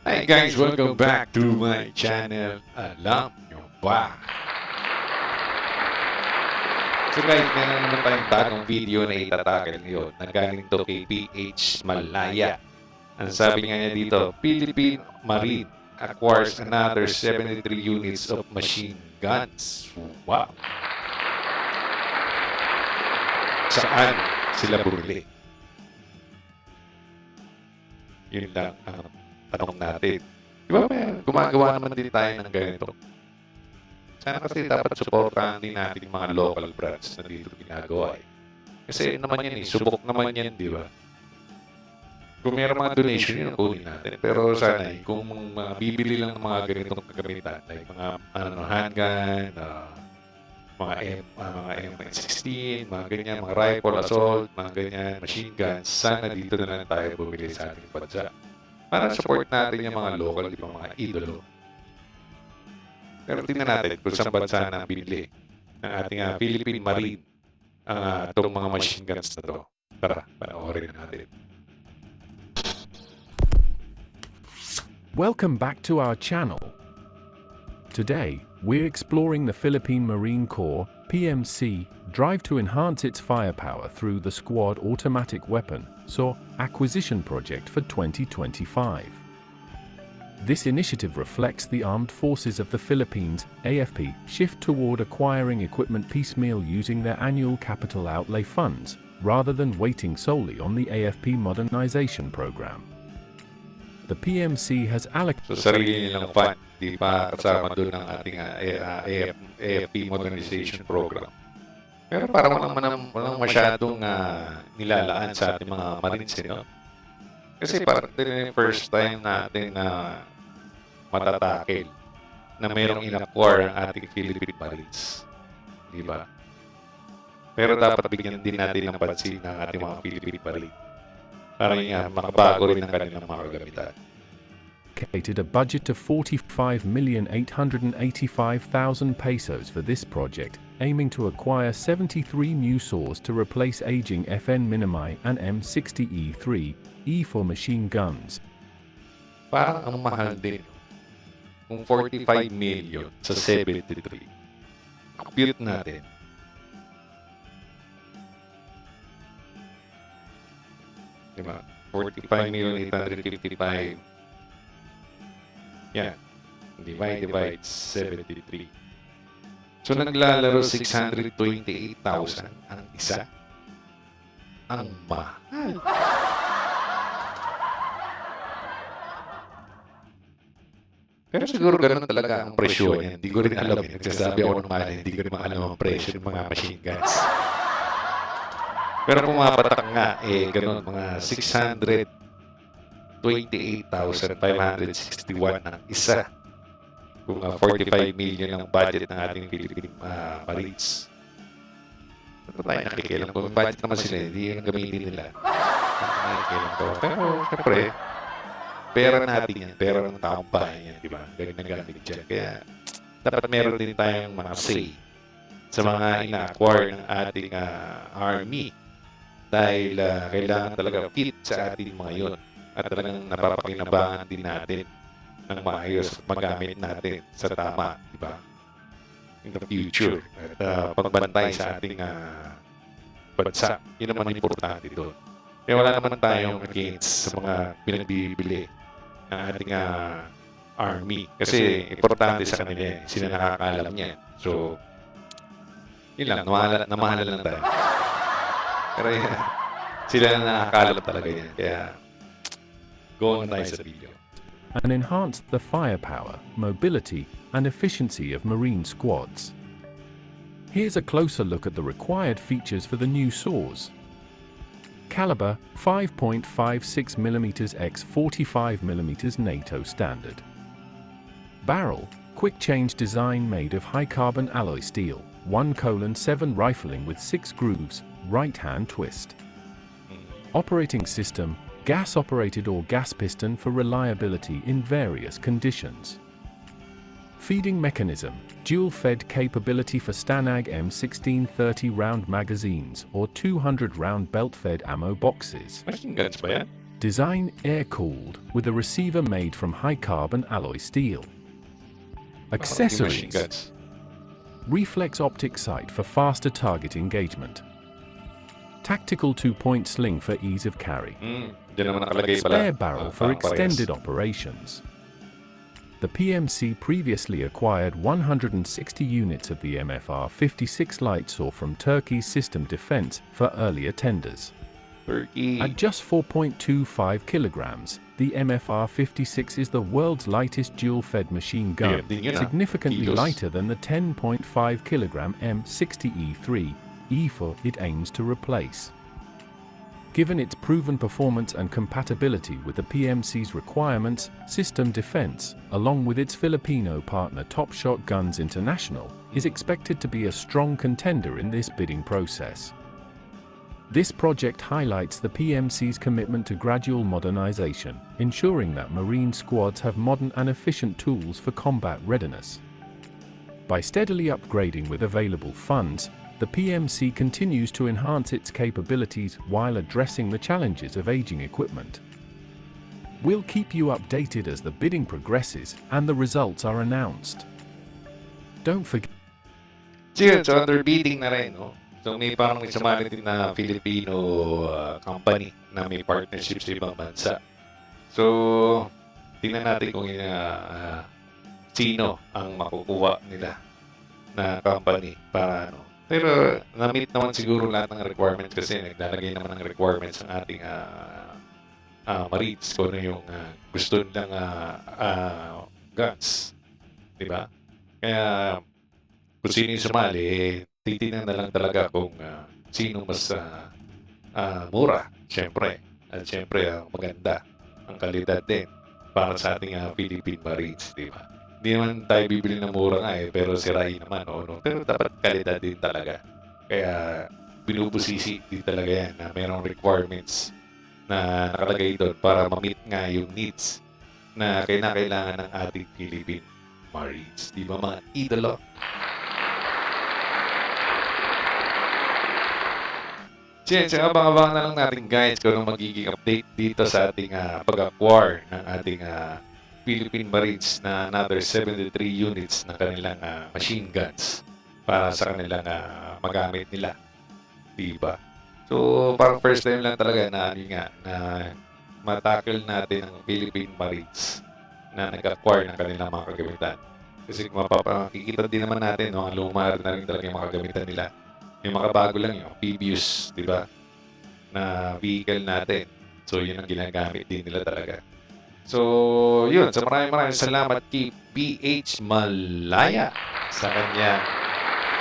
Hi guys, welcome back to my channel. Alam nyo ba? So guys, meron naman tayong bagong video na itatakil ngayon na galing to kay PH Malaya. Ang sabi nga niya dito, Philippine Marine acquires another 73 units of machine guns. Wow! Saan sila bumili? Yun lang ang tanong natin. Di ba gumagawa naman din tayo ng ganito? Sana kasi dapat supportahan din natin yung mga local brands na dito ginagawa eh. Kasi naman yan eh, subok naman yan, di ba? Kung meron mga donation, yun ang kunin natin. Pero sana eh, kung bibili lang ng mga ganitong kagamitan, like mga handgun, mga M16, mga ganyan, mga rifle, assault, mga ganyan, machine guns, sana dito na lang tayo bumili sa ating bansa. Para support natin yung mga local, di ba, mga idolo. Pero tingnan natin kung saan bansa na binili ng ating Philippine Marine ang itong mga machine guns na to. Tara, panoorin natin. Welcome back to our channel. Today, we're exploring the Philippine Marine Corps PMC drive to enhance its firepower through the Squad Automatic Weapon SAW acquisition project for 2025. This initiative reflects the Armed Forces of the Philippines AFP shift toward acquiring equipment piecemeal using their annual capital outlay funds, rather than waiting solely on the AFP modernization program. The PMC has allocated... So sarili nilang fund, di pa kasama doon ng ating AFP modernization program. Pero parang walang masyadong nilalaan sa ating mga Marines, no? Kasi parang din yung first time natin na matatakil na mayroong in-acquire ang ating Philippine Marines. Di ba? Pero dapat bigyan din natin ng pansin ng ating mga Philippine Marines. Para makabago rin ang kanilang mga kagamitan. A budget of 45,885,000 pesos for this project, aiming to acquire 73 new saws to replace aging FN Minimi and M60E3E for machine guns. Parang ang mahal din. Kung 45 million sa 73. Compute natin. Diba? 45,855. Yan. Divide 73. So naglalaro 628,000 ang isa. Ang mahal. Pero siguro ganun talaga ang presyo niya. Hindi ko rin alam. Nagsasabi ako naman, hindi ko rin alam ang presyo ng mga machine guns. Pero pumapatak nga, ganun, mga 628,561 ang isa. Kung 45 million ang budget ng ating Philippine Marines. Ano tayo nakikilang ko? Budget naman sila, hindi yung gamitin nila. Nakikilang ko. Pero, syempre, pera natin yan. Pera ng taong bahay yan, di ba? Galing na gamit dyan. Kaya, dapat meron din tayong mga say sa mga ina-acquire ng ating army. Dahil kailangan talaga fit sa ating mga yun. At talagang napapakinabangan din natin ng maayos at magamit natin sa tama, di ba? In the future. At pagbantay sa ating bansa. Yun naman importante doon. Kaya wala naman tayong against sa mga pinagbibili ng ating army. Kasi importante sa kanila yan. Sila nakakaalam niya. So, yun lang. Namahala lang tayo. Pero yan, sila na nakakalam talaga yan. Kaya, go on tayo sa video. And enhance the firepower, mobility, and efficiency of Marine squads. Here's a closer look at the required features for the new saws. Caliber 5.56mm x 45mm NATO standard. Barrel, quick change design made of high carbon alloy steel, 1:7 rifling with 6 grooves, right-hand twist. Operating system, gas-operated or gas piston for reliability in various conditions. Feeding mechanism, dual-fed capability for Stanag M1630 round magazines or 200 round belt-fed ammo boxes. Machine guns ba yan? Design air-cooled with a receiver made from high-carbon alloy steel. Machine Accessories. guns. Reflex optic sight for faster target engagement. Tactical 2-point sling for ease of carry. Diyan naman nakalagay pala. Spare barrel for Parang parehas. extended operations. The PMC previously acquired 160 units of the MFR-56 light saw from Turkey's System Defense for earlier tenders. Turkey. At just 4.25 kilograms, the MFR-56 is the world's lightest dual-fed machine gun, Din yun, significantly Kilos. lighter than the 10.5 kilogram M60E3 E4 it aims to replace. Given its proven performance and compatibility with the PMC's requirements, System Defense, along with its Filipino partner Top Shot Guns International, is expected to be a strong contender in this bidding process. This project highlights the PMC's commitment to gradual modernization, ensuring that Marine squads have modern and efficient tools for combat readiness. By steadily upgrading with available funds, the PMC continues to enhance its capabilities while addressing the challenges of aging equipment. We'll keep you updated as the bidding progresses and the results are announced. Don't forget. So underbidding na rin, no? So may parang may sumali din na Filipino company na may partnership sa ibang bansa. So, tingnan natin kung sino ang makukuha nila na company para ano. Pero na-meet naman siguro lahat ng requirements kasi naglalagay naman ng requirements ang ating Marines kung ano yung gusto nilang guns. Diba? Kaya kung sino yung sumali, titignan na lang talaga kung sino mas mura, syempre. At syempre, maganda ang kalidad din para sa ating Philippine Marines, di ba? Hindi naman tayo bibili ng mura nga pero sirain naman, no? Pero dapat kalidad din talaga. Kaya binubusisi din talaga yan na mayroong requirements na nakalagay doon para ma-meet nga yung needs na kailangan ng ating Philippine Marines. Di ba mga idolo? Siyempre, abang-abang na lang natin guys kung anong magiging update dito sa ating pag-acquire ng ating Philippine Marines na another 73 units ng kanilang machine guns para sa kanilang magamit nila. Diba? So, parang first time lang talaga na na matackle natin ang Philippine Marines na nag-acquire ng kanilang mga kagamitan. Kasi kung mapapakikita din naman natin, no, ang lumar na rin talaga yung mga kagamitan nila. Yung makabago lang yung PBUs, di ba? Na vehicle natin. So, yun ang ginagamit din nila talaga. So, yun. So, maraming salamat kay PH Malaya sa kanyang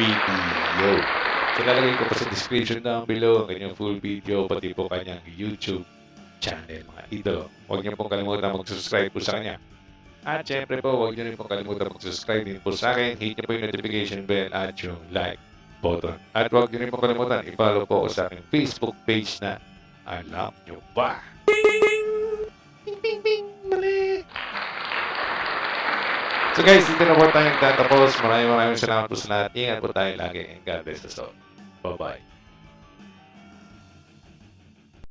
video. So, lalagay ko pa sa description down below ang kanyang full video, pati po kanyang YouTube channel, mga idolo. Huwag niyo pong kalimutan mag-subscribe po sa kanya. At syempre po, huwag niyo rin pong kalimutan mag-subscribe din po sa akin. Hit niyo po yung notification bell at yung like button. At huwag niyo rin pong kalimutan, i-follow po ako sa aking Facebook page na Alam Nyo Ba? Bing, bing, bing! Mali! So guys, dito na po tayong tatapos. Maraming salamat po sa lahat. Ingat po tayo lagi. And God bless us all. Bye-bye.